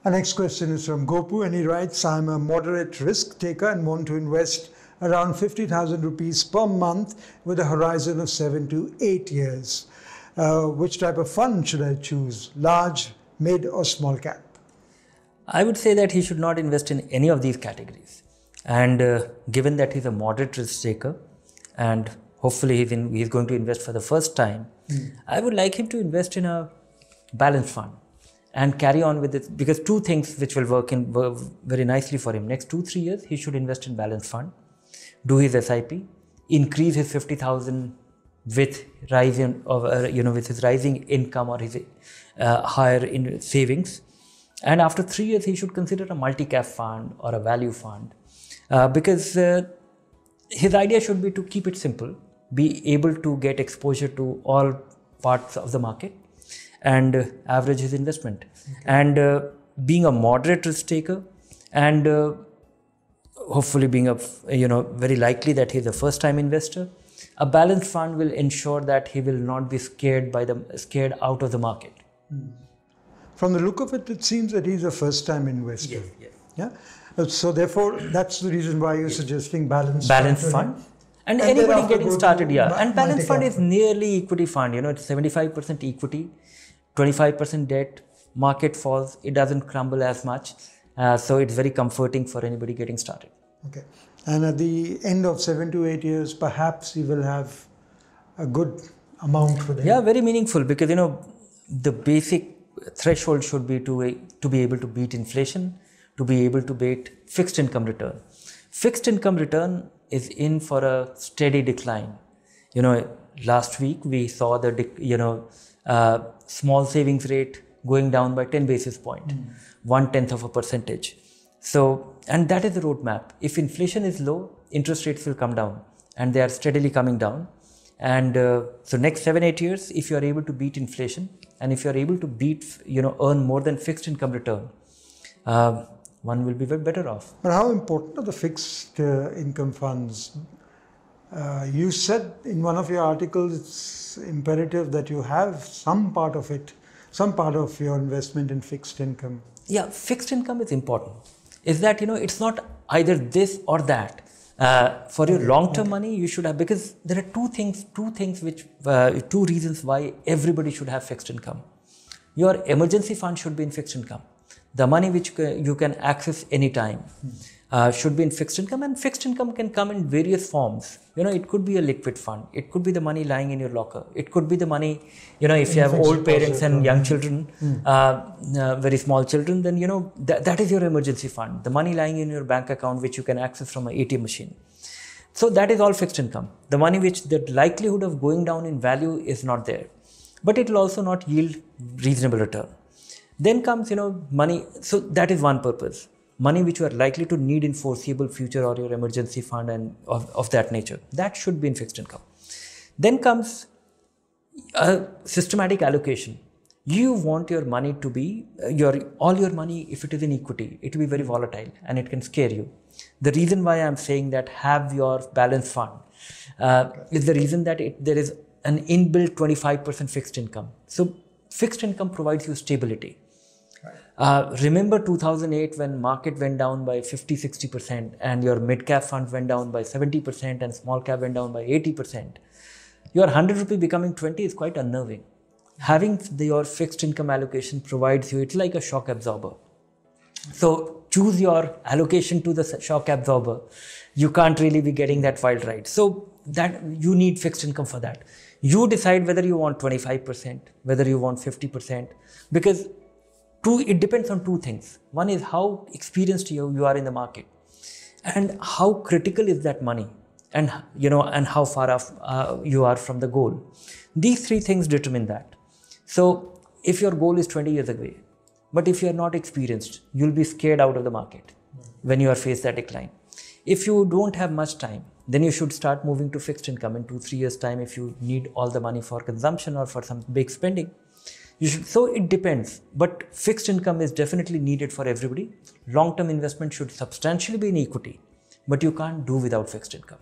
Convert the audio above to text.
Our next question is from Gopu, and he writes, I'm a moderate risk taker and want to invest around 50,000 rupees per month with a horizon of 7 to 8 years. Which type of fund should I choose? Large, mid or small cap? I would say that he should not invest in any of these categories. And given that he's a moderate risk taker and hopefully he's going to invest for the first time, I would like him to invest in a balanced fund and carry on with it, because two things which will work very nicely for him. Next 2-3 years, he should invest in balanced fund, do his SIP, increase his 50,000 with with his rising income or his higher in savings. And after 3 years, he should consider a multi-cap fund or a value fund, because his idea should be to keep it simple, be able to get exposure to all parts of the market and average his investment. Okay. And being a moderate risk taker and hopefully being very likely that he's a first time investor, a balanced fund will ensure that he will not be scared out of the market. From the look of it, it seems that he's a first time investor. Yes. Yeah. So therefore, that's the reason why you're suggesting balanced fund. And anybody getting started, and balanced fund is nearly equity fund. It's 75% equity, 25% debt. Market falls, it doesn't crumble as much. So it's very comforting for anybody getting started. Okay. And at the end of 7 to 8 years, perhaps he will have a good amount for them. Yeah, very meaningful, because the basic threshold should be to be able to beat inflation, to be able to beat fixed income return. Fixed income return is in for a steady decline. Last week we saw the small savings rate going down by 10 basis points, 0.1%. So, and that is the roadmap. If inflation is low, interest rates will come down, and they are steadily coming down. And so next 7-8 years, if you are able to beat inflation, and if you are able to earn more than fixed income return, one will be very better off. But how important are the fixed income funds? You said in one of your articles, it's imperative that you have some part of your investment in fixed income. Yeah, fixed income is important. Is that, it's not either this or that. For your long-term money, you should have, because there are two reasons why everybody should have fixed income. Your emergency fund should be in fixed income. The money which you can access anytime should be in fixed income, and fixed income can come in various forms. It could be a liquid fund. It could be the money lying in your locker. It could be the money, if you have old parents and young children, very small children, then, that is your emergency fund. The money lying in your bank account, which you can access from an ATM machine. So that is all fixed income. The money which the likelihood of going down in value is not there, but it will also not yield reasonable return. Then comes, money. So that is one purpose. Money which you are likely to need in foreseeable future, or your emergency fund and of that nature. That should be in fixed income. Then comes a systematic allocation. You want your money to be, all your money, if it is in equity, it will be very volatile and it can scare you. The reason why I am saying that have your balanced fund is the reason that there is an inbuilt 25% fixed income. So fixed income provides you stability. Remember 2008 when market went down by 50-60% and your mid-cap fund went down by 70% and small cap went down by 80%. Your 100 rupee becoming 20 is quite unnerving. Having your fixed income allocation provides you, it's like a shock absorber. So choose your allocation to the shock absorber. You can't really be getting that wild ride. So that you need fixed income for that. You decide whether you want 25%, whether you want 50%, because it depends on two things. One is how experienced you are in the market, and how critical is that money, and how far off you are from the goal. These three things determine that. So if your goal is 20 years away, but if you are not experienced, you'll be scared out of the market when you are faced that decline. If you don't have much time, then you should start moving to fixed income in 2-3 years time if you need all the money for consumption or for some big spending. So it depends, but fixed income is definitely needed for everybody. Long-term investment should substantially be in equity, but you can't do without fixed income.